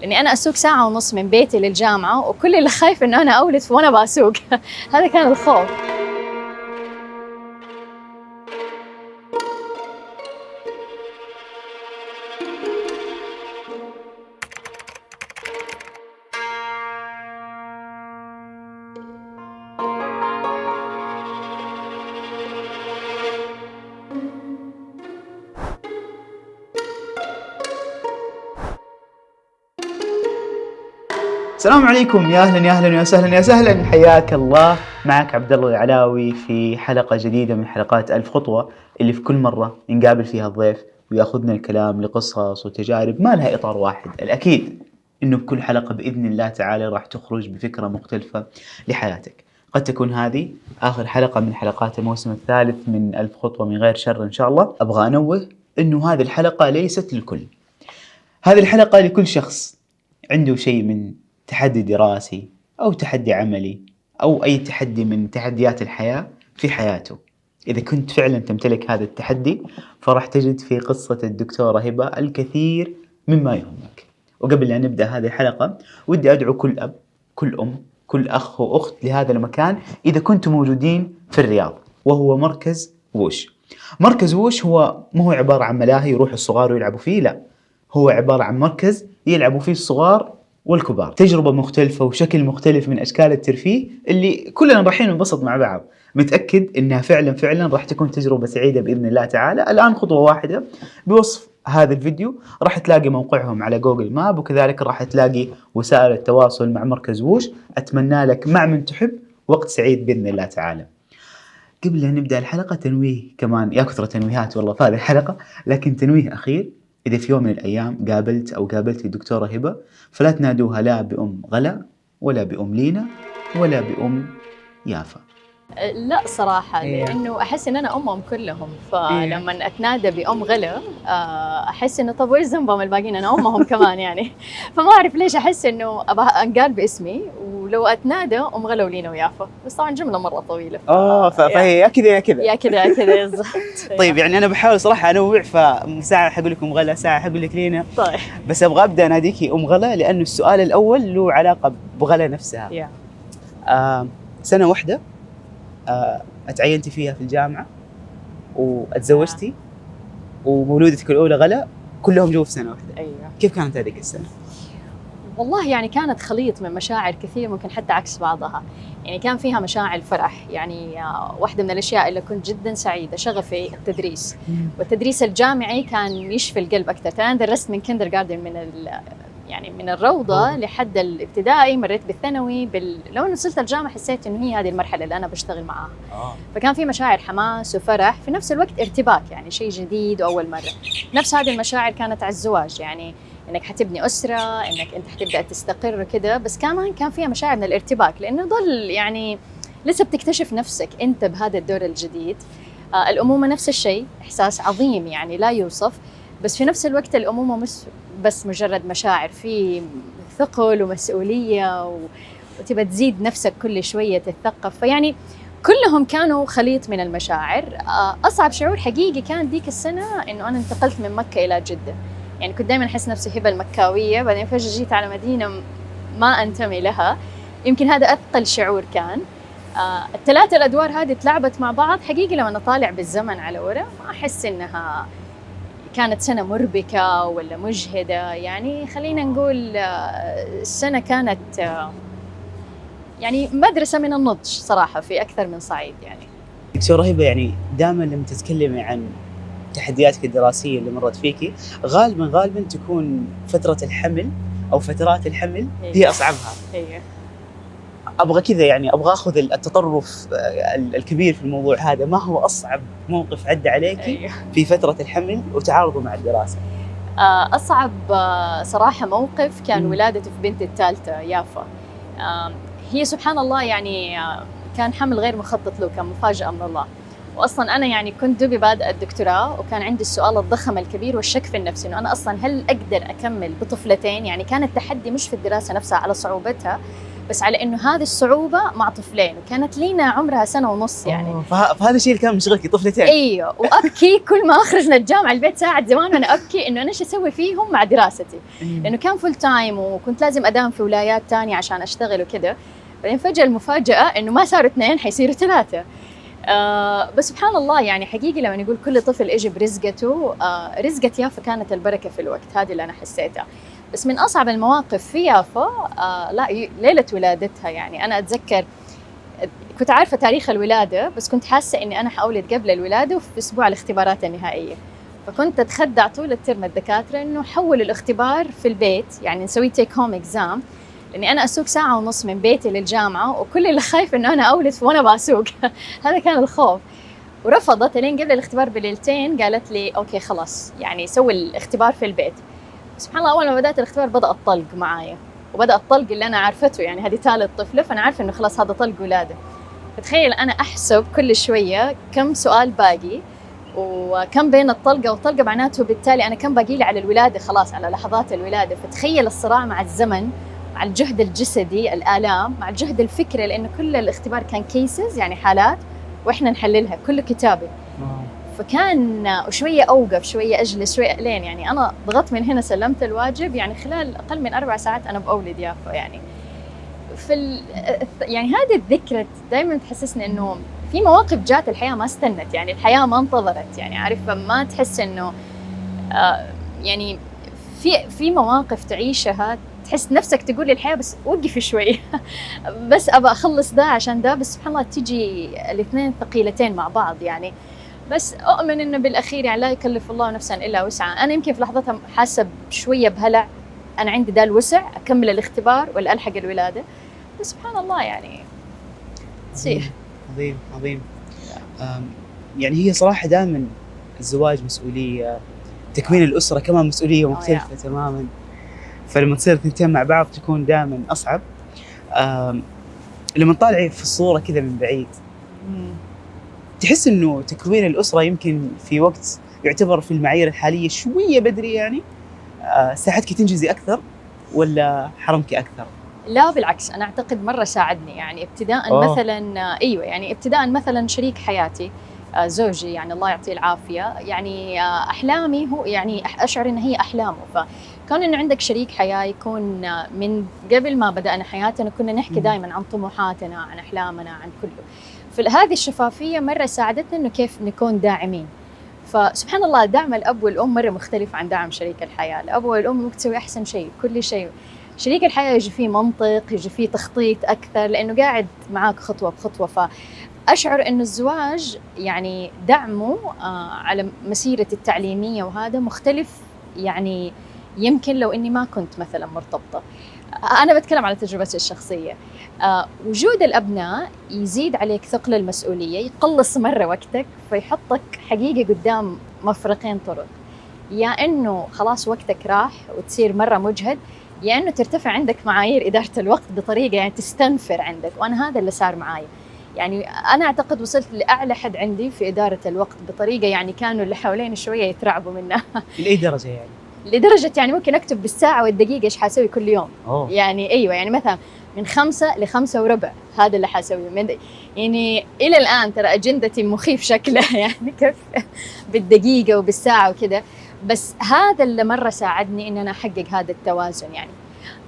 لاني انا اسوق ساعه ونص من بيتي للجامعه، وكل اللي خايف انه انا اولد وانا بسوق. هذا كان الخوف. السلام عليكم، يا اهلا يا اهلا يا سهلا يا سهلا، حياك الله. معك عبد الله العلاوي في حلقه جديده من حلقات ألف خطوه، اللي في كل مره نقابل فيها الضيف وياخذنا الكلام لقصص وتجارب ما لها اطار واحد. الاكيد انه بكل حلقه باذن الله تعالى راح تخرج بفكره مختلفه لحياتك. قد تكون هذه اخر حلقه من حلقات الموسم الثالث من ألف خطوه من غير شر ان شاء الله. ابغى انوه انه هذه الحلقه ليست للكل. هذه الحلقه لكل شخص عنده شيء من تحدي دراسي أو تحدي عملي أو أي تحدي من تحديات الحياة في حياته. إذا كنت فعلا تمتلك هذا التحدي فراح تجد في قصة الدكتورة هبة الكثير مما يهمك. وقبل أن نبدأ هذه الحلقة ودي أدعو كل أب، كل أم، كل أخ وأخت لهذا المكان إذا كنتم موجودين في الرياض، وهو مركز ووش. مركز ووش هو مو عبارة عن ملاهي يروح الصغار ويلعبوا فيه، لا، هو عبارة عن مركز يلعبوا فيه الصغار والكبار. تجربة مختلفة وشكل مختلف من أشكال الترفيه اللي كلنا رايحين ننبسط مع بعض. متأكد إنها فعلا راح تكون تجربة سعيدة بإذن الله تعالى. الآن خطوة واحدة بوصف هذا الفيديو راح تلاقي موقعهم على جوجل ماب، وكذلك راح تلاقي وسائل التواصل مع مركز ووش. أتمنى لك مع من تحب وقت سعيد بإذن الله تعالى. قبل أن نبدأ الحلقة تنويه كمان، يا كثر تنويهات والله في هذه الحلقة، لكن تنويه أخير: إذا في يوم من الأيام قابلت الدكتورة هبة فلا تنادوها لا بأم غلا ولا بأم لينا ولا بأم يافا. لا صراحة، لأنه أحس إن أنا أمهم كلهم، فلما أتنادى بأم غلا أحس إنه طب وإيش ذنبهم الباقيين؟ أنا أمهم كمان يعني. فما أعرف ليش أحس إنه أبغى أنقال باسمي، ولو أتنادى أم غلا ولينا ويافا، بس طبعا جملة مرة طويلة. فهي يا كذا يا كذا يا كذا يا كذا بالضبط. طيب يعني أنا بحاول صراحة أنوع، فساعة حقول لك أم غلا، ساعة حقول لك لينا. طيب بس أبغى أبدأ أناديكي أم غلا لأنه السؤال الأول له علاقة بغلا نفسها. سنة واحدة اتعينتي فيها في الجامعة واتزوجتي ومولودتك الأولى غلا، كلهم جو في سنة واحدة. أيوة. كيف كانت هذيك السنة؟ والله يعني كانت خليط من مشاعر كثير، ممكن حتى عكس بعضها. يعني كان فيها مشاعر فرح، يعني واحدة من الأشياء اللي كنت جدا سعيدة شغفي التدريس. والتدريس الجامعي كان يشفي القلب أكثر. أنا درست من كندر جاردن، يعني من الروضة لحد الابتدائي، مريت بالثانوي لو أنا وصلت الجامعة حسيت إنه هي هذه المرحلة اللي أنا بشتغل معاها. فكان في مشاعر حماس وفرح، في نفس الوقت ارتباك، يعني شيء جديد وأول مرة. نفس هذه المشاعر كانت على الزواج، يعني إنك حتبني أسرة، إنك أنت حتبدأ تستقر كده، بس كمان كان فيها مشاعر من الارتباك، لأنه ضل يعني لسه بتكتشف نفسك أنت بهذا الدور الجديد. الأمومة نفس الشيء، إحساس عظيم يعني لا يوصف، بس في نفس الوقت الأمومة مش بس مجرد مشاعر، في ثقل ومسؤولية وتبى تزيد نفسك كل شوية تتثقف. فيعني كلهم كانوا خليط من المشاعر. أصعب شعور حقيقي كان ديك السنة إنه أنا انتقلت من مكة إلى جدة. يعني كنت دائما أحس نفسي هبة المكاوية، بعدين فجأة جيت على مدينة ما أنتمي لها. يمكن هذا أثقل شعور كان. الثلاثة الأدوار هذه تلعبت مع بعض. حقيقي لما نطالع بالزمن على وراء ما أحس إنها كانت سنة مربكة ولا مجهدة. يعني خلينا نقول السنة كانت يعني مدرسة من النضج صراحة في أكثر من صعيد. يعني دكتورة هبة، يعني دائما لما تتكلمي عن تحدياتك الدراسية اللي مرت فيكي غالبا تكون فترة الحمل أو فترات الحمل هي أصعبها. أبغى كذا، يعني أبغى أخذ التطرف الكبير في الموضوع هذا. ما هو أصعب موقف عدى عليك في فترة الحمل وتعارضه مع الدراسة؟ أصعب صراحة موقف كان ولادتي في بنتي الثالثة يافا. هي سبحان الله يعني كان حمل غير مخطط له، كان مفاجأة من الله. وأصلاً أنا يعني كنت دوبي بادئة الدكتوراه، وكان عندي السؤال الضخم الكبير والشك في النفس إنه أنا أصلاً هل أقدر أكمل بطفلتين؟ يعني كان التحدي مش في الدراسة نفسها على صعوبتها، بس على انه هذه الصعوبه مع طفلين، وكانت لينا عمرها سنه ونص يعني. فهذا الشيء اللي كان مشغلك طفلتين. ايوه، وابكي كل ما اخرجنا الجامعه البيت ساعه زمان وانا ابكي انه انا ايش اسوي فيهم مع دراستي، لانه كان فول تايم وكنت لازم اداوم في ولايات تانية عشان اشتغل وكذا. بعدين فجاه المفاجاه انه ما صاروا 2 حيصيروا 3. بس سبحان الله يعني حقيقي لما نقول كل طفل اجى برزقته، رزقة يافا كانت البركه في الوقت، هذه اللي انا حسيتها. بس من اصعب المواقف في يافا لا ليله ولادتها. يعني انا اتذكر كنت عارفه تاريخ الولاده، بس كنت حاسه اني انا حاولد قبل الولاده وفي اسبوع الاختبارات النهائيه. فكنت اتخدع طول الترم الدكاتره انه حولوا الاختبار في البيت، يعني نسوي تيك هوم اكزام، لاني انا اسوق 1.5 ساعة من بيتي للجامعه، وكل اللي خايف انه انا اولد وانا بسوق. هذا كان الخوف. ورفضت لين قبل الاختبار بليلتين، قالت لي اوكي خلاص يعني سوي الاختبار في البيت. سبحان الله اول ما بدات الاختبار بدا الطلق معايا، وبدا الطلق اللي انا عرفته، يعني هذه ثالث طفله فانا عارفه انه خلاص هذا طلق ولاده. فتخيل انا احسب كل شويه كم سؤال باقي وكم بين الطلقه والطلقه، معناته بالتالي انا كم باقي لي على الولاده، خلاص على لحظات الولاده. فتخيل الصراع مع الزمن، مع الجهد الجسدي الآلام، مع الجهد الفكري، لأنه كل الاختبار كان كيسز يعني حالات وإحنا نحللها كله كتابي. فكان شوية أوقف شوية أجلس شوية لين يعني أنا ضغطت من هنا سلمت الواجب، يعني خلال أقل من 4 ساعات أنا بأولد يافا. يعني يعني هذه الذكرى دائما تحسسني إنه في مواقف جات الحياة ما استنت، يعني الحياة ما انتظرت، يعني عارفة ما تحس إنه يعني في مواقف تعيشها تحس نفسك تقول للحياة بس وقفي شوي. بس أبى أخلص ده عشان ده، بس سبحان الله تيجي الاثنين ثقيلتين مع بعض يعني. بس أؤمن إنه بالأخير يعني لا يكلف الله نفسا إلا وسعها. أنا يمكن في لحظتها حاسة شوية بهلع، أنا عندي ده الوسع أكمل الاختبار ولا ألحق الولادة، بس سبحان الله يعني تصير. عظيم عظيم. يعني هي صراحة دائما الزواج مسؤولية، تكوين الأسرة كمان مسؤولية مختلفة تماما، فلما تصير اثنتين مع بعض تكون دائما أصعب. لما طالعي في الصورة كذا من بعيد تحس إنه تكوين الأسرة يمكن في وقت يعتبر في المعايير الحالية شوية بدري، يعني ساعدك تنجزي أكثر ولا حرمك أكثر؟ لا بالعكس، أنا أعتقد مرة ساعدني. يعني ابتداء مثلا أيوة، يعني ابتداء مثلا شريك حياتي زوجي، يعني الله يعطيه العافية، يعني أحلامي هو يعني أشعر إن هي أحلامه. فكان إنه عندك شريك حياة يكون من قبل ما بدأنا حياتنا كنا نحكي دائما عن طموحاتنا، عن أحلامنا، عن كله. فهذه الشفافية مرة ساعدتنا إنه كيف نكون داعمين. فسبحان الله دعم الأب والأم مرة مختلف عن دعم شريك الحياة. الأب والأم ممكن تسوي أحسن شيء كل شيء، شريك الحياة يجي فيه منطق، يجي فيه تخطيط أكثر، لأنه قاعد معاك خطوة بخطوة. فأشعر إنه الزواج يعني دعمه على مسيرة التعليمية وهذا مختلف، يعني يمكن لو إني ما كنت مثلا مرتبطة. أنا بتكلم على تجربتي الشخصية. وجود الأبناء يزيد عليك ثقل المسؤولية، يقلص مرة وقتك، فيحطك حقيقي قدام مفرقين طرق، يا إنه خلاص وقتك راح وتصير مرة مجهد، يا إنه ترتفع عندك معايير إدارة الوقت بطريقة يعني تستنفر عندك. وأنا هذا اللي صار معايا. يعني أنا أعتقد وصلت لأعلى حد عندي في إدارة الوقت بطريقة يعني كانوا اللي حواليني شوية يترعبوا منها. لأي درجة يعني؟ لدرجة يعني ممكن أكتب بالساعة والدقيقة إيش حاسوي كل يوم. يعني أيوة، يعني مثلا من 5 ل5:15 هذا اللي حاسويه. يعني إلى الآن ترى أجندتي مخيف شكلها، يعني كيف بالدقيقة وبالساعة وكذا. بس هذا اللي مرة ساعدني إن أنا أحقق هذا التوازن. يعني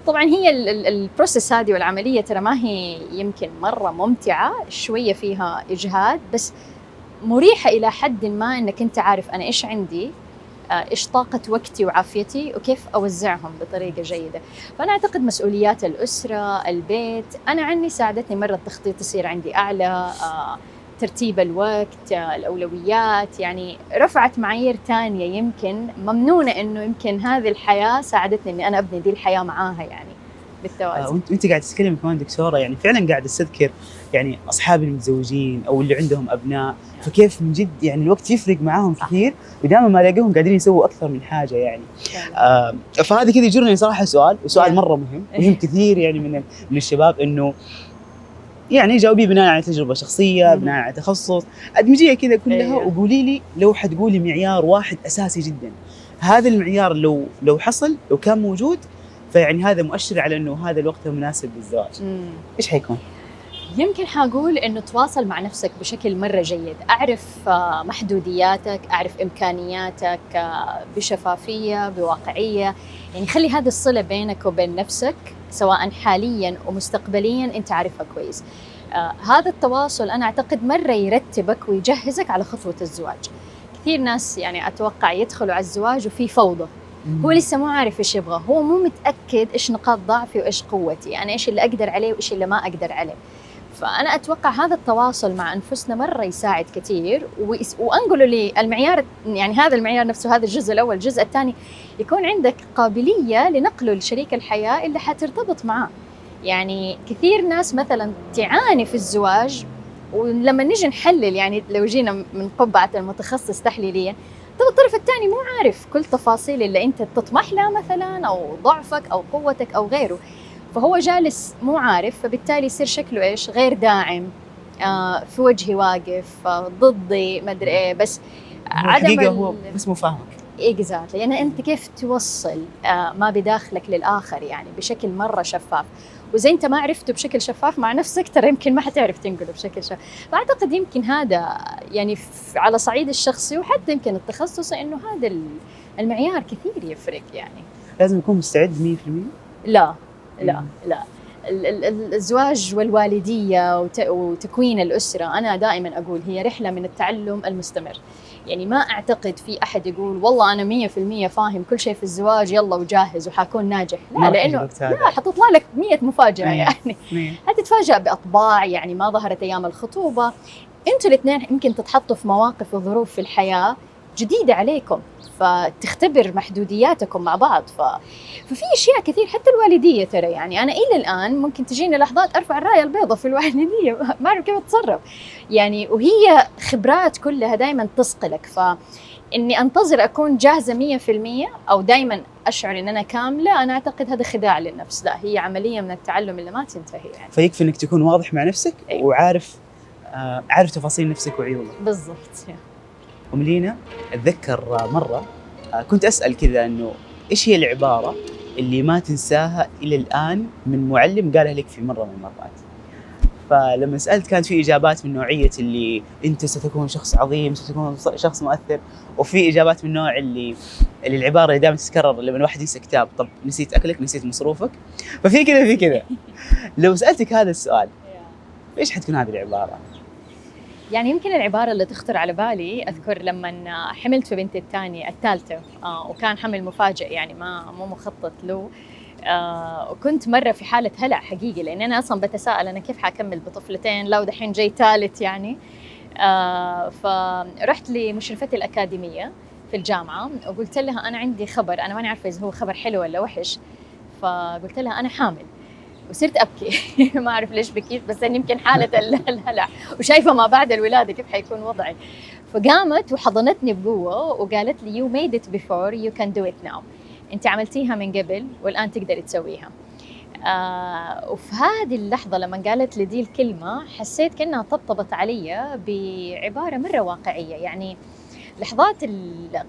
طبعا هي البروسيس هذه والعملية ترى ما هي يمكن مرة ممتعة، شوية فيها إجهاد، بس مريحة إلى حد ما إنك أنت عارف أنا إيش عندي، إيش طاقة وقتي وعافيتي، وكيف أوزعهم بطريقة جيدة. فأنا أعتقد مسؤوليات الأسرة، البيت، أنا عني ساعدتني مرة التخطيط يصير عندي أعلى، ترتيب الوقت، الأولويات، يعني رفعت معايير تانية يمكن ممنونة إنه يمكن هذه الحياة ساعدتني إني أنا أبني دي الحياة معاها يعني بالتوازن. وأنت قاعد تتكلم كمان دكتورة، يعني فعلا قاعد أستذكر يعني أصحابي المتزوجين أو اللي عندهم أبناء، فكيف من جد يعني الوقت يفرق معاهم كثير، ودائما ما ألاقيهم قادرين يسووا أكثر من حاجة يعني. فهذه كذا يجرني صراحة سؤال مرة مهم كثير يعني من الشباب، إنه يعني جاوبي بناء على تجربة شخصية، بناء على تخصص، أدمجية كذا كلها. وقولي لي لو حتقولي معيار واحد أساسي جدا، هذا المعيار لو حصل، لو كان موجود، فيعني هذا مؤشر على انه هذا الوقت المناسب للزواج. ايش حيكون؟ يمكن حقول إنه تواصل مع نفسك بشكل مرة جيد، أعرف محدودياتك، أعرف إمكانياتك بشفافية بواقعية، يعني خلي هذه الصلة بينك وبين نفسك سواء حالياً ومستقبلياً أنت عارفها كويس. هذا التواصل أنا أعتقد مرة يرتبك ويجهزك على خطوة الزواج. كثير ناس يعني أتوقع يدخلوا على الزواج وفي فوضى، هو لسه مو عارف إيش يبغى، هو مو متأكد إيش نقاط ضعفي وإيش قوتي، أنا إيش اللي أقدر عليه وإيش اللي ما أقدر عليه. فأنا أتوقع هذا التواصل مع أنفسنا مرة يساعد كثير، وأنقله للمعيار، يعني هذا المعيار نفسه، هذا الجزء الأول. الجزء الثاني يكون عندك قابلية لنقله لشريك الحياة اللي حترتبط معاه. يعني كثير ناس مثلا تعاني في الزواج، ولما نيجي نحلل يعني لو جينا من قبعة المتخصص تحليليا، طب الطرف الثاني مو عارف كل تفاصيل اللي أنت تطمح لها مثلا، أو ضعفك أو قوتك أو غيره، فهو جالس مو عارف، فبالتالي يصير شكله إيش؟ غير داعم، في وجهي واقف، ضدي، ما أدري إيه، بس الحقيقة هو بس مو فاهمك. إكزاكتلي، يعني أنت كيف توصل ما بداخلك للآخر يعني بشكل مرة شفاف، وإذا أنت ما عرفته بشكل شفاف مع نفسك ترى يمكن ما حتعرف تنقله بشكل شفاف. فأعتقد يمكن هذا يعني على صعيد الشخصي وحتى يمكن التخصصي إنه هذا المعيار كثير يفرق. يعني لازم يكون مستعد 100%؟ لا لا لا، الزواج والوالدية وتكوين الأسرة أنا دائما أقول هي رحلة من التعلم المستمر. يعني ما أعتقد في أحد يقول والله أنا 100% فاهم كل شيء في الزواج يلا وجاهز وحكون ناجح، لا، لأنه لا، حتطلع لك 100 مفاجأة. يعني حتتفاجأ بأطباع يعني ما ظهرت أيام الخطوبة، أنتوا الاثنين يمكن تتحطوا في مواقف وظروف في الحياة جديدة عليكم، فتختبر محدودياتكم مع بعض. ففي أشياء كثير حتى الوالدية ترى، يعني أنا إلى الآن ممكن تجيني لحظات أرفع الراية البيضاء في الوالدية ما أعرف كيف أتصرف يعني، وهي خبرات كلها دائما تصقلك. فإني أنتظر أكون جاهزة 100% أو دائما أشعر إن أنا كاملة، أنا أعتقد هذا خداع للنفس. لا، هي عملية من التعلم اللي ما تنتهي يعني. فيكفي إنك تكون واضح مع نفسك وعارف عارف تفاصيل نفسك وعيوبك. بالضبط. أم لينا، أتذكر مرة كنت أسأل كذا إنه إيش هي العبارة اللي ما تنساها إلى الآن من معلم قالها لك في مرة من المرات. فلما سألت كانت في إجابات من نوعية اللي أنت ستكون شخص عظيم، ستكون شخص مؤثر، وفي إجابات من نوع اللي العبارة اللي دائما تتكرر لما الواحد ينسى كتاب، طب نسيت أكلك، نسيت مصروفك. ففي كذا في كذا. لو سألتك هذا السؤال إيش حتكون هذه العبارة؟ يعني يمكن العبارة اللي تخطر على بالي، أذكر لما حملت في بنتي الثالثة، وكان حمل مفاجئ يعني مو مخطط له، وكنت مرة في حالة هلع حقيقي، لأن أنا أصلا بتساءل أنا كيف حكمل بطفلتين لو دحين جاي ثالث يعني. فرحت لمشرفتي الأكاديمية في الجامعة وقلت لها أنا عندي خبر، أنا ماني عارفة إذا هو خبر حلو ولا وحش. فقلت لها أنا حامل، وصرت أبكي ما أعرف ليش بكيت، بس أنا يمكن حالة الهلع وشايفة ما بعد الولادة كيف حيكون وضعي. فقامت وحضنتني بقوة وقالت لي you made it before, you can do it now. أنت عملتيها من قبل والآن تقدري تسويها. وفي هذه اللحظة لما قالت لي دي الكلمة حسيت كأنها طبطبت علي بعبارة مرة واقعية. يعني لحظات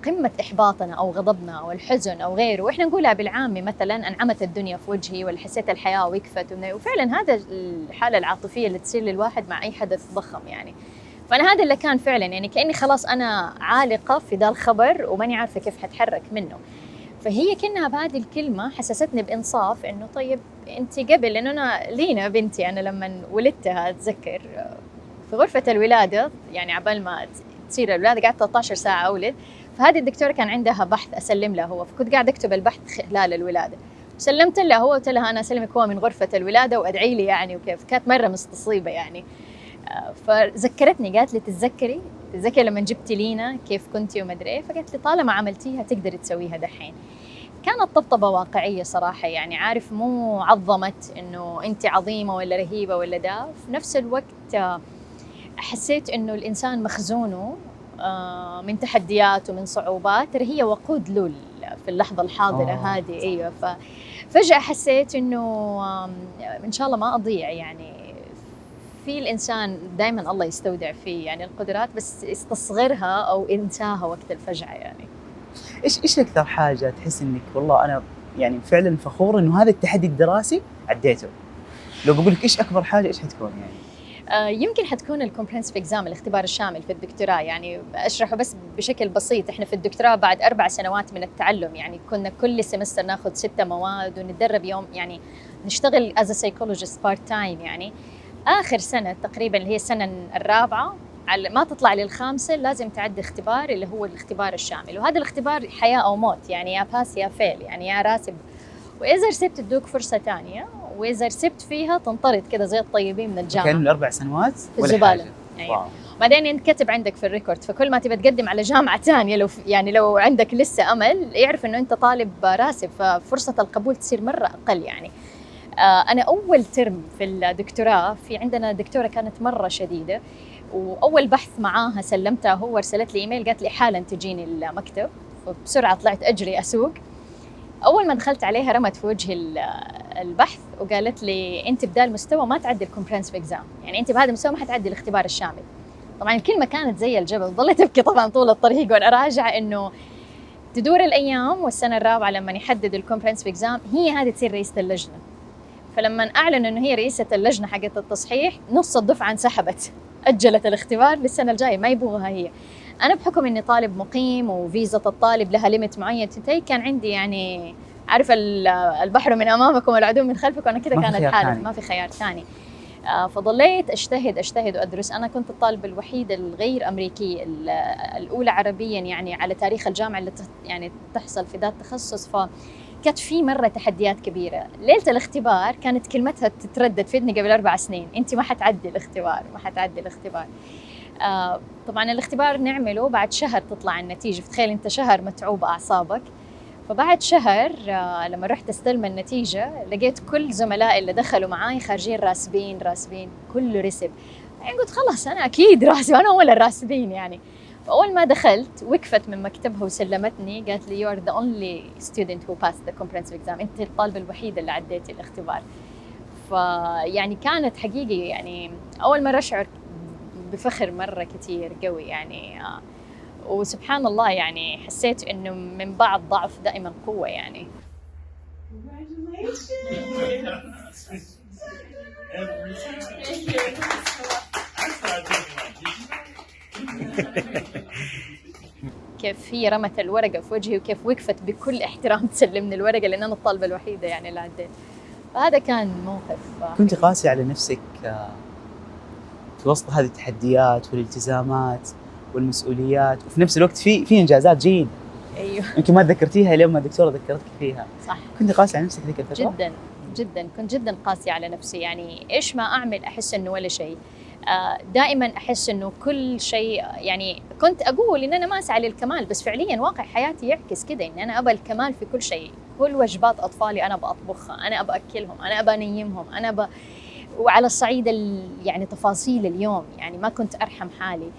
قمة إحباطنا أو غضبنا أو الحزن أو غيره، وإحنا نقولها بالعامي مثلاً أنعمت الدنيا في وجهي ولا حسيت الحياة وقفت، وفعلاً هذا الحالة العاطفية اللي تصير للواحد مع أي حدث ضخم يعني. فأنا هذا اللي كان فعلاً يعني كأني خلاص أنا عالقة في ذا الخبر وماني عارفة كيف حتحرك منه. فهي كأنها بهذه الكلمة حسستني بإنصاف إنه طيب أنت قبل، لأنه أنا لينا بنتي أنا لما ولدتها أتذكر في غرفة الولادة يعني عبال ما تصير الولادة قعدت 13 ساعة أولد. فهذه الدكتورة كان عندها بحث أسلم له هو، فكنت قاعدة أكتب البحث خلال الولادة، سلمت له هو قلت لها أنا أسلمك هو من غرفة الولادة وأدعي لي يعني. وكيف كانت مرة مستصيبة يعني. فذكرتني قالت لي تتذكري لما جبتي لينا كيف كنتي وما أدري إيه، فقالت لي طالما عملتيها تقدري تسويها دحين. كانت طبطبة واقعية صراحة يعني، عارف مو عظمت إنه أنت عظيمة ولا رهيبة ولا ده. في نفس الوقت حسيت إنه الإنسان مخزونه من تحديات ومن صعوبات هي وقود له في اللحظة الحاضرة هذه. أيوة، ففجأة حسيت إنه إن شاء الله ما أضيع يعني. في الإنسان دائما الله يستودع فيه يعني القدرات، بس يستصغرها أو ينساها وقت الفجعة يعني. إيش أكثر حاجة تحس إنك والله أنا يعني فعلا فخور انه هذا التحدي الدراسي عديته. لو بقول لك ايش اكبر حاجه ايش حتكون يعني؟ يمكن حتكون الكومبرهنسيف اكزام، الاختبار الشامل في الدكتوراه. يعني اشرحه بس بشكل بسيط. احنا في الدكتوراه بعد 4 سنوات من التعلم، يعني كنا كل سمستر ناخذ 6 مواد ونتدرب يوم، يعني نشتغل as a psychologist part time. يعني اخر سنه تقريبا اللي هي السنه الرابعه على ما تطلع للخامسه لازم تعدي اختبار اللي هو الاختبار الشامل، وهذا الاختبار حياه او موت، يعني يا باس يا فيل، يعني يا راسب. واذا رسبت تدوك فرصه ثانيه، واذا رسبت فيها تنطرد كذا زي الطيبين من الجامعه. كان 4 سنوات في الزباله. أيوة. بعدين ينكتب عندك في الريكورد، فكل ما تبي تقدم على جامعه ثانيه لو عندك لسه امل يعرف انه انت طالب راسب، ففرصه القبول تصير مره اقل. يعني انا اول ترم في الدكتوراه في عندنا دكتوره كانت مره شديده، واول بحث معاها سلمتها، هو ارسلت لي ايميل قالت لي حالا تجيني المكتب، فبسرعه طلعت اجري اسوق. اول ما دخلت عليها رمت في وجهي البحث وقالت لي انت بدا المستوى ما تعدي الكومبرهنسيف اكزام، يعني انت بهذا المستوى ما حتعدي الاختبار الشامل. طبعا الكلمه كانت زي الجبل، ظلت ابكي طبعا طول الطريق وانا راجعه. انه تدور الايام والسنه الرابعه لما يحدد الكومبرهنسيف اكزام هي هذه تصير رئيسه اللجنه. فلما اعلنوا انه هي رئيسه اللجنه حقت التصحيح، نص الدفعه انسحبت، اجلت الاختبار للسنه الجايه، ما يبغوها هي. انا بحكم اني طالب مقيم وفيزا الطالب لها ليميت معين تنتهي، كان عندي يعني عارفه البحر من امامكم والعدو من خلفكم، وانا كذا كانت حالي ما في خيار ثاني. فضليت اجتهد وادرس. انا كنت الطالبه الوحيده الغير امريكيه الاولى عربيا يعني على تاريخ الجامعه اللي يعني تحصل في ذا التخصص، فكانت في مره تحديات كبيره. ليله الاختبار كانت كلمتها تتردد فيني قبل 4 سنين، انت ما حتعدي الاختبار، ما حتعدي الاختبار. طبعا الاختبار نعمله بعد شهر تطلع النتيجه، فتخيل انت شهر متعوب اعصابك. فبعد شهر لما رحت استلم النتيجه لقيت كل زملائي اللي دخلوا معاي خارجين راسبين، كله رسب. يعني قلت خلاص انا اكيد راسب، انا اول الراسبين يعني. فاول ما دخلت وقفت من مكتبها وسلمتني، قالت لي you are the only student who passed the comprehensive exam، انت الطالبه الوحيده اللي عديتي الاختبار. فيعني كانت حقيقي يعني اول مره اشعر بفخر مرة كتير قوي يعني. وسبحان الله يعني حسيت إنه من بعد ضعف دائما قوة يعني. كيف هي رمت الورقة في وجهي وكيف وقفت بكل احترام تسلمني الورقة، لأن أنا الطالبة الوحيدة يعني اللي عديت. فهذا كان موقف. كنت قاسي على نفسك في وسط هذه التحديات والالتزامات والمسؤوليات، وفي نفس الوقت في انجازات جيدة. ايوه يمكن ما تذكرتيها لين ما الدكتوره ذكرتك فيها. صح. كنت قاسي على نفسك ذيك الفترة؟ جدا كنت جدا قاسية على نفسي. يعني ايش ما اعمل احس انه ولا شيء. دائما احس انه كل شيء، يعني كنت اقول ان انا ما اسعى للكمال، بس فعليا واقع حياتي يعكس كده، ان انا ابى الكمال في كل شيء. كل وجبات اطفالي انا بطبخها، انا ابى اكلهم، انا ابى انيمهم، وعلى الصعيد يعني تفاصيل اليوم، يعني ما كنت ارحم حالي.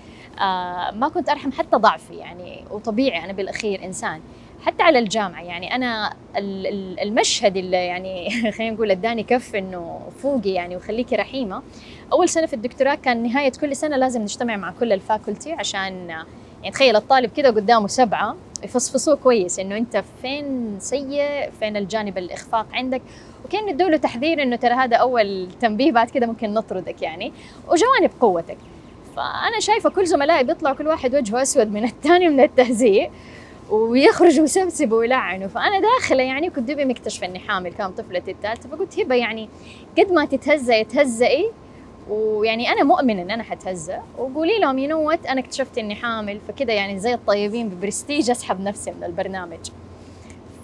ما كنت ارحم حتى ضعفي يعني. وطبيعي انا بالاخير انسان. حتى على الجامعه يعني انا المشهد اللي يعني خلينا نقول اداني كف انه فوقي يعني وخليكي رحيمه. اول سنه في الدكتوراه كان نهايه كل سنه لازم نجتمع مع كل الفاكولتي، عشان يعني تخيل الطالب كده قدامه 7 يفصفصوه كويس انه انت فين سيء، فين الجانب الاخفاق عندك، وكان يدوا له تحذير انه ترى هذا اول تنبيه، بعد كده ممكن نطردك يعني، وجوانب قوتك. فانا شايفه كل زملائي بيطلعوا كل واحد وجهه اسود من الثاني من التهزيء، ويخرجوا ويسبسبوا ويلعنوا. فانا داخله يعني كنت دوبي مكتشفه اني حامل، كان طفلتي الثالثه، فقلت هبه يعني قد ما تتهزئي، ويعني انا مؤمنه ان انا حتهزأ، وقولي لهم ينوت انا اكتشفت اني حامل، فكده يعني زي الطيبين ببرستيج اسحب نفسي من البرنامج.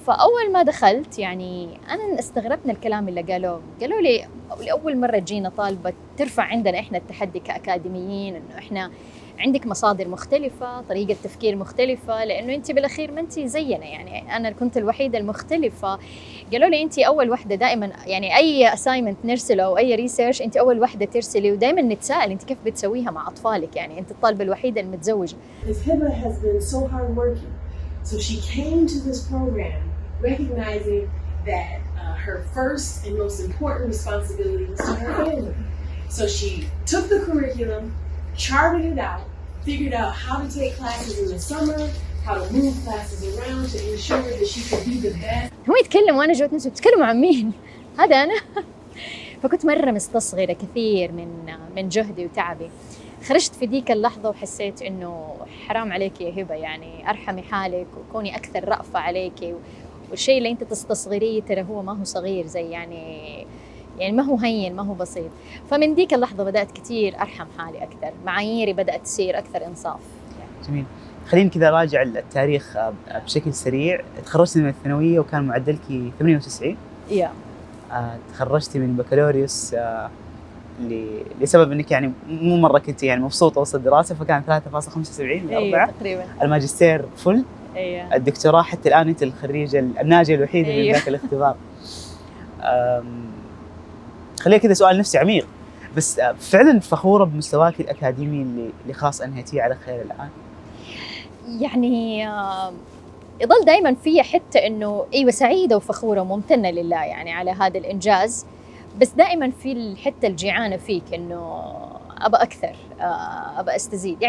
فاول ما دخلت يعني انا استغربت من الكلام اللي قالوا لي لاول مره تجينا طالبه ترفع عندنا احنا التحدي كاكاديميين، انه احنا عندك مصادر مختلفة، طريقة تفكير مختلفة، لأنه أنت بالأخير ما أنت زينا يعني. أنا كنت الوحيدة المختلفة. قالوا لي أنت أول واحدة دائما، يعني أي assignment نرسله أو أي ريسيرش أنت أول واحدة ترسلي، ودائما نتساءل أنت كيف بتسويها مع أطفالك، يعني أنت الطالبة الوحيدة المتزوجة. Hiba has been so hard working, so she came to this program recognizing that her first and most important responsibility was to her family. So she took the curriculum, charted it out, figured out how to take classes in the summer, how to move classes around to ensure that she could be the best. هم يتكلموا وانا جوة نفسي بتتكلموا عن مين؟ هذا انا. فكنت مره مستصغره كثير من جهدي وتعبي. خرجت في ديك اللحظه وحسيت انه حرام عليك يا هبه، يعني ارحمي حالك وكوني اكثر رأفه عليك، والشيء اللي انت تستصغريه ترى هو ما هو صغير، زي يعني ما هو هين، ما هو بسيط. فمن ديك اللحظه بدات كثير ارحم حالي اكثر، معاييري بدات تصير اكثر انصاف. جميل. خليني كذا راجع التاريخ بشكل سريع. تخرجتي من الثانويه وكان معدلك 98. يا تخرجتي من بكالوريوس لسبب انك يعني مو مره كنت يعني مبسوطه وسط الدراسه، فكان 3.75 من 4. ايوه تقريبا. الماجستير فل. ايوه. الدكتوراه حتى الان انت الخريجه الناجيه الوحيده من ذاك الاختبار. خلينا كذا سؤال نفسي عميق، بس فعلا فخوره بمستواك الاكاديمي اللي خلاص انهيتيه على خير الان؟ يعني يضل دائما في حتى انه ايوه سعيده وفخوره وممتنه لله يعني على هذا الانجاز، بس دائما في الحته الجيعانه فيك انه ابى اكثر، ابى استزيد.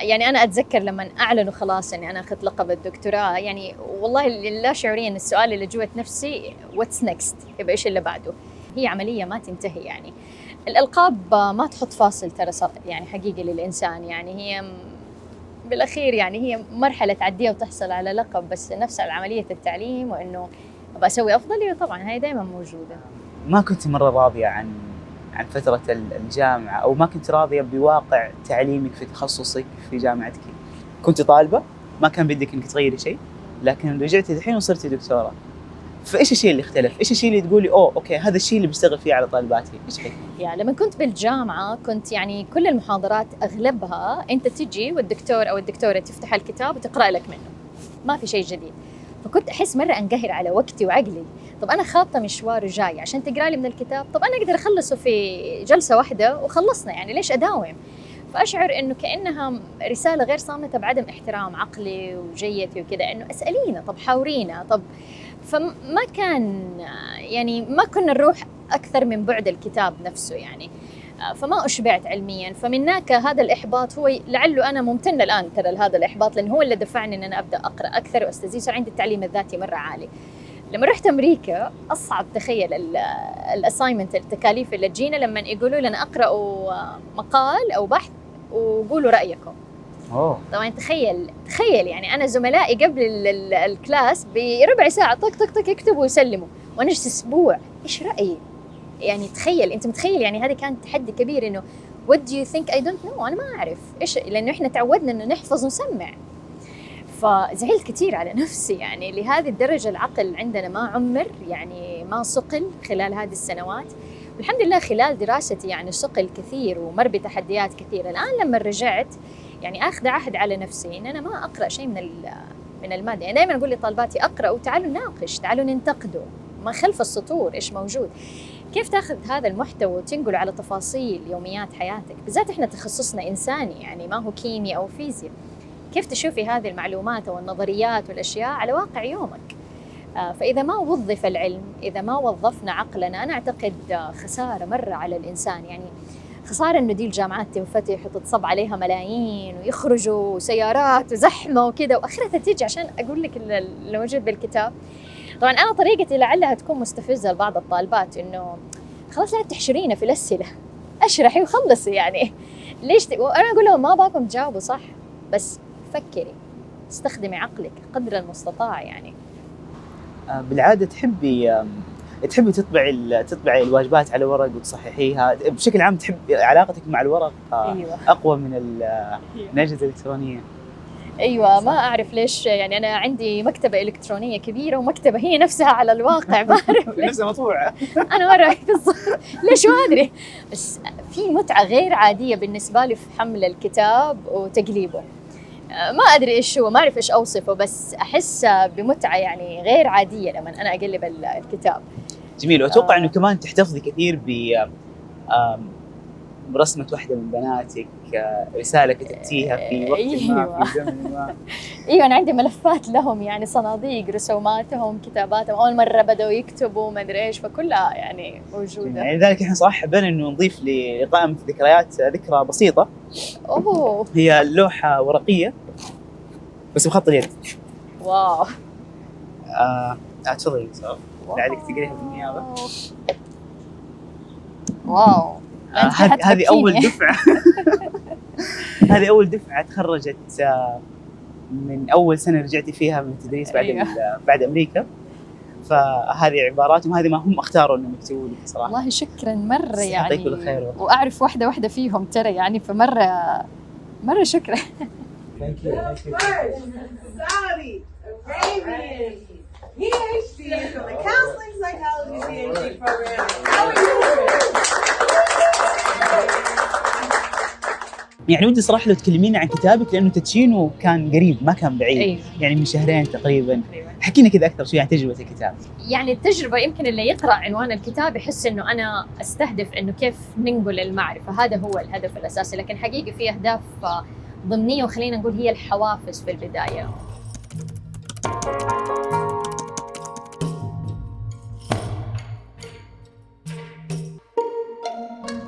يعني انا اتذكر لما اعلنوا خلاص اني انا اخذت لقب الدكتوراه، يعني والله لا شعوريا السؤال اللي جوه نفسي واتس نيكست، يبقى ايش اللي بعده؟ هي عمليه ما تنتهي. يعني الالقاب ما تحط فاصل ترى، يعني حقيقي للانسان، يعني هي بالاخير يعني هي مرحله تعديها وتحصل على لقب، بس نفس عمليه التعليم وانه ابغى اسوي افضل، طبعا هي دائما موجوده. ما كنت مره راضيه عن فتره الجامعه، او ما كنت راضيه بواقع تعليمك في تخصصك في جامعتك؟ كنت طالبه ما كان بدك انك تغيري شيء، لكن رجعتي الحين وصرتي دكتوره. فايش الشيء اللي اختلف؟ ايش الشيء اللي تقولي اوكي هذا الشيء اللي بشتغل فيه على طالباتي؟ ايش هي؟ يعني لما كنت بالجامعه كنت يعني كل المحاضرات اغلبها انت تجي والدكتور او الدكتوره تفتح الكتاب وتقرا لك منه، ما في شيء جديد. فكنت احس مره انقهر على وقتي وعقلي. طب انا خاطه مشوار وجاي عشان تقرا لي من الكتاب، طب انا اقدر اخلصه في جلسه واحده وخلصنا، يعني ليش اداوم؟ فاشعر انه كانها رساله غير صامته بعدم احترام عقلي وجيتي وكذا، انه اسالينا، طب حاورينا، طب. فما كان يعني ما كنا نروح اكثر من بعد الكتاب نفسه يعني، فما اشبعت علميا. فمنك هذا الاحباط هو لعله انا ممتنه الان ترى لهذا الاحباط، لانه هو اللي دفعني ان انا ابدا اقرا اكثر واستزيد. صار عندي التعليم الذاتي مره عالي. لما رحت امريكا اصعب، تخيل الاساينمنت، التكاليف اللي تجينا لما يقولوا لنا اقراوا مقال او بحث وقولوا رايكم. طبعا تخيل يعني انا زملائي قبل الكلاس بربع ساعه طق طق طق يكتبوا ويسلموا، وانا جلست اسبوع ايش رايي؟ يعني تخيل، انت متخيل؟ يعني هذا كان تحدي كبير، انه what do you think I don't know، انا ما اعرف ايش، لانه احنا تعودنا انه نحفظ ونسمع. فزعلت كثير على نفسي، يعني لهذه الدرجه العقل عندنا ما عمر، يعني ما صقل خلال هذه السنوات. والحمد لله خلال دراستي يعني صقل كثير ومر بتحديات كثيره. الان لما رجعت يعني اخذ عهد على نفسي ان انا ما اقرا شيء من الماده. يعني دائما اقول لطالباتي اقراوا وتعالوا نناقش، تعالوا ننتقدوا ما خلف السطور ايش موجود. كيف تاخذ هذا المحتوى وتنقله على تفاصيل يوميات حياتك، بالذات احنا تخصصنا انساني يعني ما هو كيمياء او فيزياء. كيف تشوفي هذه المعلومات والنظريات والاشياء على واقع يومك؟ فاذا ما وظف العلم، اذا ما وظفنا عقلنا، انا اعتقد خساره مره على الانسان. يعني خساره انه دي الجامعات تنفتح وتتصب عليها ملايين ويخرجوا سيارات وزحمه وكذا، واخرتها تيجي عشان اقول لك اللي موجود بالكتاب. طبعا انا طريقتي لعلها تكون مستفزه لبعض الطالبات، انه خلاص لا تحشرينا في الاسئله، اشرحي وخلصي يعني ليش وانا اقول لهم ما باكم تجاوبوا صح، بس فكري، استخدمي عقلك قدر المستطاع. يعني بالعاده تحبي تطبعي الواجبات على ورق وتصححيها بشكل عام؟ تحب علاقتك مع الورق أيوة. اقوى من الاجهزه الالكترونيه؟ ايوه ما اعرف ليش، يعني انا عندي مكتبه الكترونيه كبيره ومكتبه هي نفسها على الواقع، ما اعرف نفسها مطبوعه. انا ما رايك بالضبط ليش ما ادري، بس في متعه غير عاديه بالنسبه لي في حمل الكتاب وتقليبه. ما ادري ايش هو، ما اعرف ايش اوصفه، بس احس بمتعه يعني غير عاديه لما انا اقلب الكتاب. جميل. واتوقع انه كمان تحتفظي كثير برسمه واحده من بناتك، رساله كتبتيها في وقت ما، في زمن ما. ايوه انا عندي ملفات لهم، يعني صناديق رسوماتهم كتاباتهم، اول مره بدأوا يكتبوا ما ادري ايش، فكلها يعني موجوده. يعني لذلك احنا صراحه حبينا انه نضيف لقائمه الذكريات ذكرى بسيطه. هي لوحه ورقيه بس بخط اليد. واو. تفضلي دكتور، لعلك تقريها بالنيابة. واو هذه أول دفعة هذه أول دفعة تخرجت من أول سنة رجعتي فيها من التدريس بعد أمريكا، فهذه عباراتهم، هذه ما هم اختاروا انهم يكتبوا لك صراحه. والله شكرا مره يعني، يعطيك كل خير. واعرف واحده فيهم ترى يعني، فمره شكرا. Thank you. Saudi Arabian PhD from the Counseling Psychology PhD program. How are you? يعني ودي صراحه لو تكلمينا عن كتابك، لانه تدشينه كان قريب ما كان بعيد. يعني من شهرين تقريبا. حكينا كذا اكثر شوي عن تجربه الكتاب. يعني التجربه يمكن اللي يقرا عنوان الكتاب يحس انه انا استهدف انه كيف ننقل المعرفه، هذا هو الهدف الاساسي، لكن حقيقي في اهداف ضمنيه وخلينا نقول هي الحوافز في البدايه.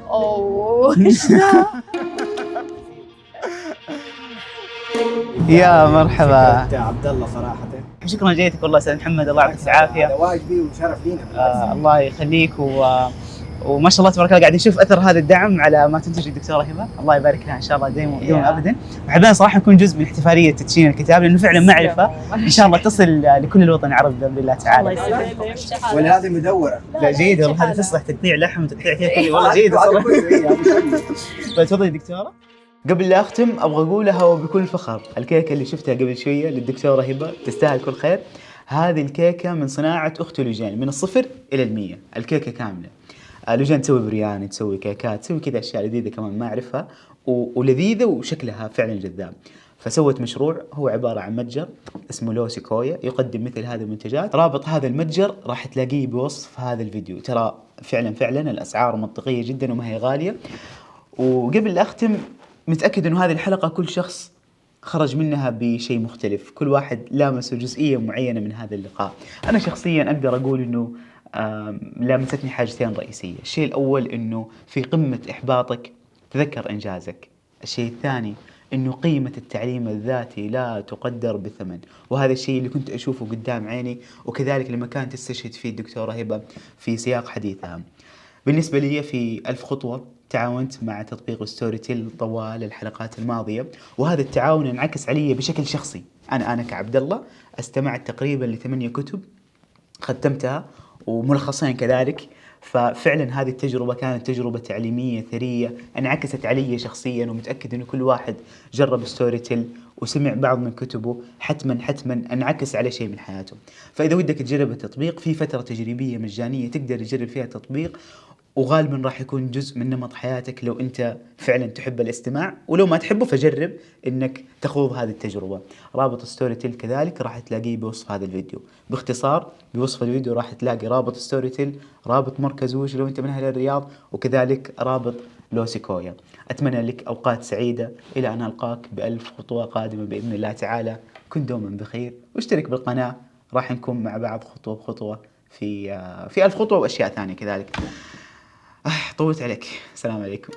اوه ايش ذا؟ يا مرحبا يا عبد الله صراحه. شكرا جيتك والله استاذ محمد، الله يعطيك العافيه. هذا واجبي وشرف لينا. الله يخليك وما شاء الله تبارك الله قاعد نشوف اثر هذا الدعم على ما تنتج الدكتوره هبه، الله يبارك لها ان شاء الله دائما ابدا. وحبينا صراحه نكون جزء من احتفاليه تدشين الكتاب، لانه فعلا معرفه ان شاء الله تصل لكل الوطن العربي باذن الله تعالى. الله يسلمك. ولا هذه مدوره؟ لا جيد والله، هذا تصلح تقطيع لحم وتقطيع كيف والله جيد صراحه. تفضلي دكتوره. قبل لا اختم ابغى اقولها وبكل فخر، الكيكه اللي شفتها قبل شويه للدكتوره هبه تستاهل كل خير. هذه الكيكه من صناعه اختي لوجين، من الصفر الى 100 الكيكه كامله. لوجين تسوي برياني، تسوي كيكات، تسوي كذا اشياء لذيذه كمان ما اعرفها ولذيذه وشكلها فعلا جذاب. فسوت مشروع هو عباره عن متجر اسمه لو سيكويا يقدم مثل هذه المنتجات. رابط هذا المتجر راح تلاقيه بوصف هذا الفيديو. ترى فعلا الاسعار منطقيه جدا وما هي غاليه. وقبل لا اختم، متاكد انه هذه الحلقه كل شخص خرج منها بشيء مختلف، كل واحد لامسه جزئيه معينه من هذا اللقاء. انا شخصيا اقدر اقول انه لامستني حاجتين رئيسيه. الشيء الاول انه في قمه احباطك تذكر انجازك. الشيء الثاني انه قيمه التعليم الذاتي لا تقدر بثمن، وهذا الشيء اللي كنت اشوفه قدام عيني، وكذلك لما كانت تستشهد فيه الدكتوره هبه في سياق حديثها. بالنسبه لي في 1000 خطوه تعاونت مع تطبيق ستوري تيل طوال الحلقات الماضيه، وهذا التعاون انعكس علي بشكل شخصي. انا كعبد الله استمعت تقريبا ل8 كتب ختمتها وملخصين كذلك. ففعلا هذه التجربة كانت تجربة تعليمية ثرية انعكست علي شخصيا، ومتأكد أنه كل واحد جرب ستوري تيل وسمع بعض من كتبه حتما انعكس على شيء من حياته. فإذا ودك تجرب التطبيق، في فترة تجريبية مجانية تقدر تجرب فيها التطبيق، وغالبا راح يكون جزء من نمط حياتك لو انت فعلا تحب الاستماع، ولو ما تحبه فجرب انك تخوض هذه التجربة. رابط ستوري تيل كذلك راح تلاقيه بوصف هذا الفيديو. باختصار بوصف الفيديو راح تلاقي رابط ستوري تيل، رابط مركز وش لو انت من اهل الرياض، وكذلك رابط لو سيكويا. اتمنى لك اوقات سعيدة الى ان القاك ب1000 خطوة قادمة باذن الله تعالى. كن دوما بخير واشترك بالقناة، راح نكون مع بعض خطوة بخطوة في 1000 خطوة واشياء ثانية كذلك. طولت عليك. السلام عليكم.